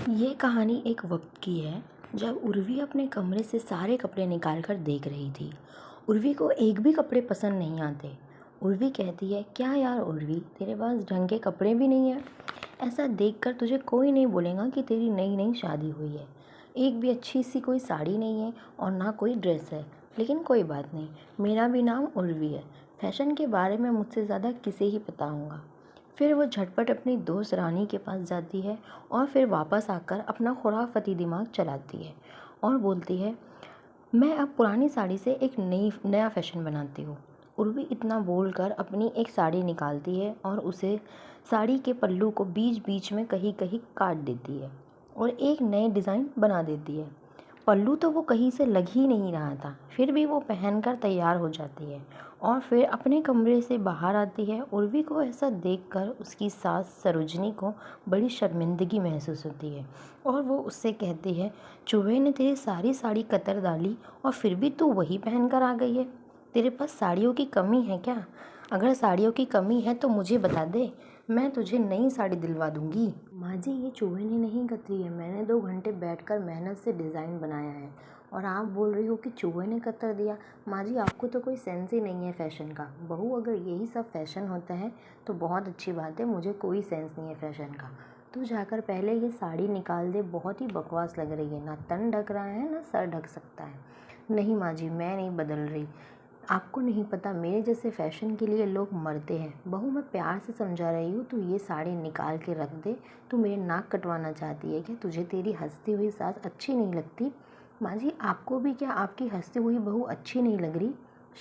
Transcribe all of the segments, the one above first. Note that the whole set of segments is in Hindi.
ये कहानी एक वक्त की है जब उर्वी अपने कमरे से सारे कपड़े निकाल कर देख रही थी। उर्वी को एक भी कपड़े पसंद नहीं आते। उर्वी कहती है, क्या यार उर्वी, तेरे पास ढंग के कपड़े भी नहीं है। ऐसा देखकर तुझे कोई नहीं बोलेगा कि तेरी नई नई शादी हुई है। एक भी अच्छी सी कोई साड़ी नहीं है और ना कोई ड्रेस है। लेकिन कोई बात नहीं, मेरा भी नाम उर्वी है। फैशन के बारे में मुझसे ज़्यादा किसे ही पता होगा। फिर वो झटपट अपनी दोस्त रानी के पास जाती है और फिर वापस आकर अपना खुराफती दिमाग चलाती है और बोलती है, मैं अब पुरानी साड़ी से एक नया फैशन बनाती हूँ। उर्वी इतना बोलकर अपनी एक साड़ी निकालती है और उसे साड़ी के पल्लू को बीच बीच में कहीं कहीं काट देती है और एक नए डिज़ाइन बना देती है। पल्लू तो वो कहीं से लग ही नहीं रहा था, फिर भी वो पहनकर तैयार हो जाती है और फिर अपने कमरे से बाहर आती है। उर्वी को ऐसा देखकर उसकी सास सरोजनी को बड़ी शर्मिंदगी महसूस होती है और वो उससे कहती है, चूहे ने तेरी सारी साड़ी कतर डाली और फिर भी तू वही पहन कर आ गई है। तेरे पास साड़ियों की कमी है क्या? अगर साड़ियों की कमी है तो मुझे बता दे, मैं तुझे नई साड़ी दिलवा दूंगी। माँ जी, ये चूहे ने नहीं कतरी है, मैंने 2 घंटे बैठकर मेहनत से डिज़ाइन बनाया है और आप बोल रही हो कि चूहे ने कतर दिया। माँ जी, आपको तो कोई सेंस ही नहीं है फ़ैशन का। बहू, अगर यही सब फ़ैशन होता है तो बहुत अच्छी बात है, मुझे कोई सेंस नहीं है फ़ैशन का। तू जाकर पहले ये साड़ी निकाल दे, बहुत ही बकवास लग रही है। ना तन ढक रहा है ना सर ढक सकता है। नहीं माँ जी, मैं नहीं बदल रही। आपको नहीं पता, मेरे जैसे फ़ैशन के लिए लोग मरते हैं। बहू, मैं प्यार से समझा रही हूँ, तू ये साड़ी निकाल के रख दे। तू मेरे नाक कटवाना चाहती है क्या? तुझे तेरी हंसती हुई सास अच्छी नहीं लगती? माँ जी, आपको भी क्या आपकी हंसती हुई बहू अच्छी नहीं लग रही?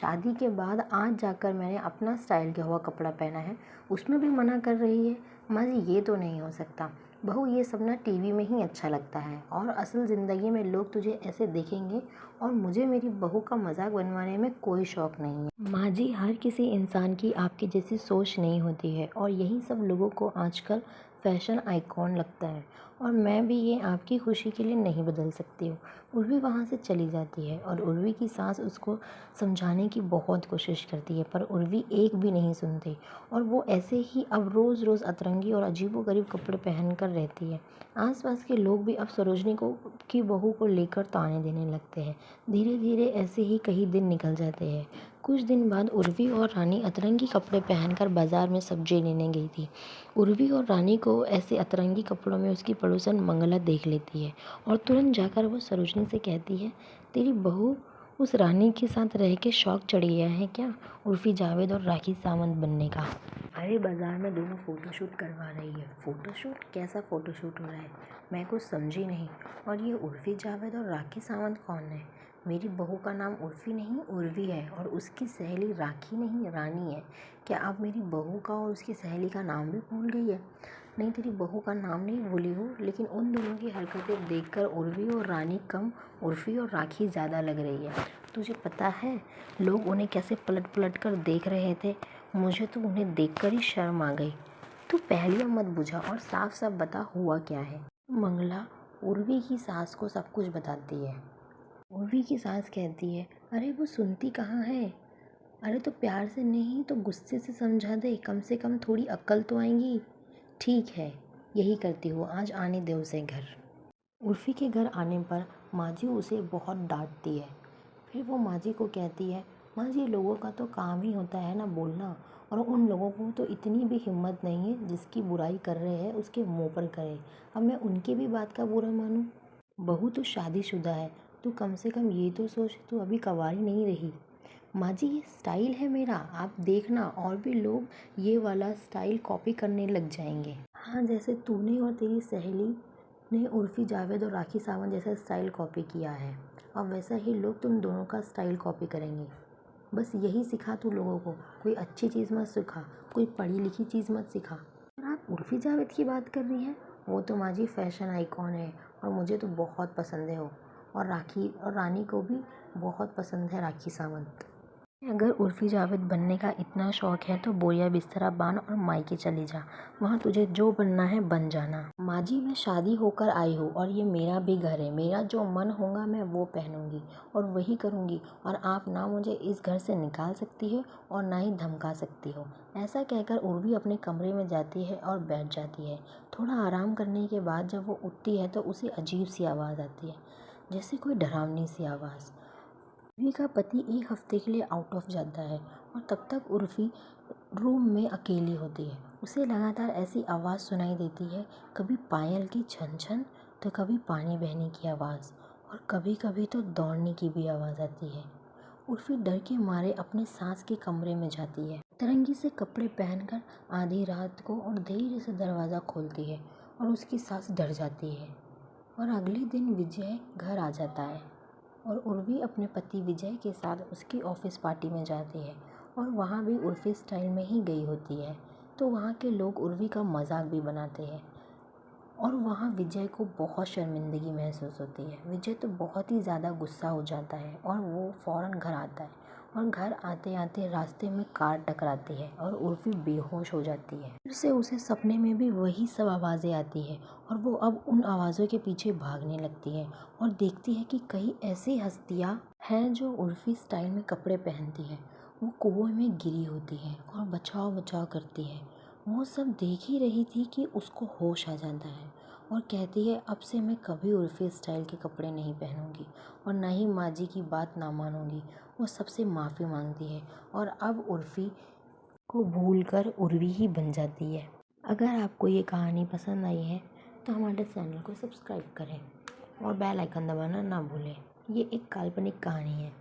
शादी के बाद आज जाकर मैंने अपना स्टाइल किया हुआ कपड़ा पहना है, उसमें भी मना कर रही है। माँ जी, ये तो नहीं हो सकता। बहू, ये सब ना टीवी में ही अच्छा लगता है और असल ज़िंदगी में लोग तुझे ऐसे देखेंगे और मुझे मेरी बहू का मजाक बनवाने में कोई शौक़ नहीं है। माँ जी, हर किसी इंसान की आपकी जैसी सोच नहीं होती है और यही सब लोगों को आजकल फ़ैशन आइकॉन लगता है और मैं भी ये आपकी खुशी के लिए नहीं बदल सकती हूँ। उर्वी वहाँ से चली जाती है और उर्वी की सास उसको समझाने की बहुत कोशिश करती है, पर उर्वी एक भी नहीं सुनती और वो ऐसे ही अब रोज़ रोज़ अतरंगी और अजीबोगरीब कपड़े पहन कर रहती है। आसपास के लोग भी अब सरोजनी को की बहू को लेकर ताने देने लगते हैं। धीरे धीरे ऐसे ही कई दिन निकल जाते हैं। कुछ दिन बाद उर्वी और रानी अतरंगी कपड़े पहनकर बाजार में सब्जी लेने गई थी। उर्वी और रानी को ऐसे अतरंगी कपड़ों में उसकी पड़ोसन मंगला देख लेती है और तुरंत जाकर वो सरोजनी से कहती है, तेरी बहू उस रानी के साथ रह के शौक चढ़ गया है क्या, उर्फी जावेद और राखी सावंत बनने का? अरे, बाजार में दोनों फ़ोटोशूट करवा रही है। फ़ोटोशूट? कैसा फ़ोटोशूट हो रहा है? मैं कुछ समझी नहीं। और ये उर्फी जावेद और राखी सावंत कौन है? मेरी बहू का नाम उर्फी नहीं उर्वी है और उसकी सहेली राखी नहीं रानी है। क्या आप मेरी बहू का और उसकी सहेली का नाम भी भूल गई है? नहीं, तेरी बहू का नाम नहीं भूली हूँ, लेकिन उन दोनों की हरकतें देखकर उर्वी और रानी कम, उर्फी और राखी ज़्यादा लग रही है। तुझे पता है लोग उन्हें कैसे पलट पलट कर देख रहे थे? मुझे तो उन्हें देखकर ही शर्म आ गई। तू पहेलियाँ मत बुझा और साफ साफ बता हुआ क्या है। मंगला उर्वी की सास को सब कुछ बताती है। उर्वी की सास कहती है, अरे वो सुनती कहाँ है। अरे तो प्यार से नहीं तो गुस्से से समझा दे, कम से कम थोड़ी अक्ल तो आएगी। ठीक है, यही करती हूँ, आज आने दे उसे घर। उर्फी के घर आने पर माँ जी उसे बहुत डांटती है। फिर वो माँ जी को कहती है, माँ जी, लोगों का तो काम ही होता है ना बोलना, और उन लोगों को तो इतनी भी हिम्मत नहीं है जिसकी बुराई कर रहे हैं उसके मुंह पर करे। अब मैं उनकी भी बात का बुरा मानूं? बहू, तू शादीशुदा है, तू कम से कम ये तो सोच, तू अभी कवारी नहीं रही। माँ जी, ये स्टाइल है मेरा, आप देखना और भी लोग ये वाला स्टाइल कॉपी करने लग जाएंगे। हाँ, जैसे तूने और तेरी सहेली ने उर्फी जावेद और राखी सावंत जैसा स्टाइल कॉपी किया है, और वैसा ही लोग तुम दोनों का स्टाइल कॉपी करेंगे। बस यही सिखा तू लोगों को, कोई अच्छी चीज़ मत सिखा, कोई पढ़ी लिखी चीज़ मत सिखा। और आप उर्फी जावेद की बात कर रही हैं, वो तो माँ जी फ़ैशन आइकॉन है और मुझे तो बहुत पसंद है वो, और राखी और रानी को भी बहुत पसंद है राखी सावंत। अगर उर्फ़ी जावेद बनने का इतना शौक है तो बोरिया बिस्तरा बांध और मायके चली जा। वहाँ तुझे जो बनना है बन जाना। माँ जी, मैं शादी होकर आई हूँ और ये मेरा भी घर है। मेरा जो मन होगा मैं वो पहनूंगी और वही करूँगी, और आप ना मुझे इस घर से निकाल सकती है और ना ही धमका सकती हो। ऐसा कहकर उर्वी अपने कमरे में जाती है और बैठ जाती है। थोड़ा आराम करने के बाद जब वो उठती है तो उसे अजीब सी आवाज़ आती है, जैसे कोई डरावनी सी आवाज़। उर्वी का पति एक हफ्ते के लिए आउट ऑफ जाता है और तब तक उर्वी रूम में अकेली होती है। उसे लगातार ऐसी आवाज़ सुनाई देती है, कभी पायल की छन छन, तो कभी पानी बहने की आवाज़, और कभी कभी तो दौड़ने की भी आवाज़ आती है। उर्वी डर के मारे अपने सास के कमरे में जाती है, तरंगी से कपड़े पहनकर आधी रात को, और धीरे से दरवाज़ा खोलती है और उसकी सास डर जाती है। और अगले दिन विजय घर आ जाता है और उर्वी अपने पति विजय के साथ उसकी ऑफिस पार्टी में जाती है, और वहाँ भी उर्फ़ी स्टाइल में ही गई होती है। तो वहाँ के लोग उर्वी का मजाक भी बनाते हैं और वहाँ विजय को बहुत शर्मिंदगी महसूस होती है। विजय तो बहुत ही ज़्यादा गुस्सा हो जाता है और वो फ़ौरन घर आता है, और घर आते आते रास्ते में कार टकराती है और उर्वी बेहोश हो जाती है। फिर से उसे सपने में भी वही सब आवाज़ें आती है, और वो अब उन आवाज़ों के पीछे भागने लगती है और देखती है कि कई ऐसी हस्तियाँ हैं जो उर्फ़ी स्टाइल में कपड़े पहनती है। वो कुएं में गिरी होती है और बचाव बचाव करती है। वो सब देख ही रही थी कि उसको होश आ जाता है और कहती है, अब से मैं कभी उर्फ़ी स्टाइल के कपड़े नहीं पहनूंगी और ना ही माँ जी की बात ना मानूंगी। वो सबसे माफ़ी मांगती है और अब उर्फ़ी को भूलकर उर्वी ही बन जाती है। अगर आपको ये कहानी पसंद आई है तो हमारे चैनल को सब्सक्राइब करें और बेल आइकन दबाना ना भूलें। ये एक काल्पनिक कहानी है।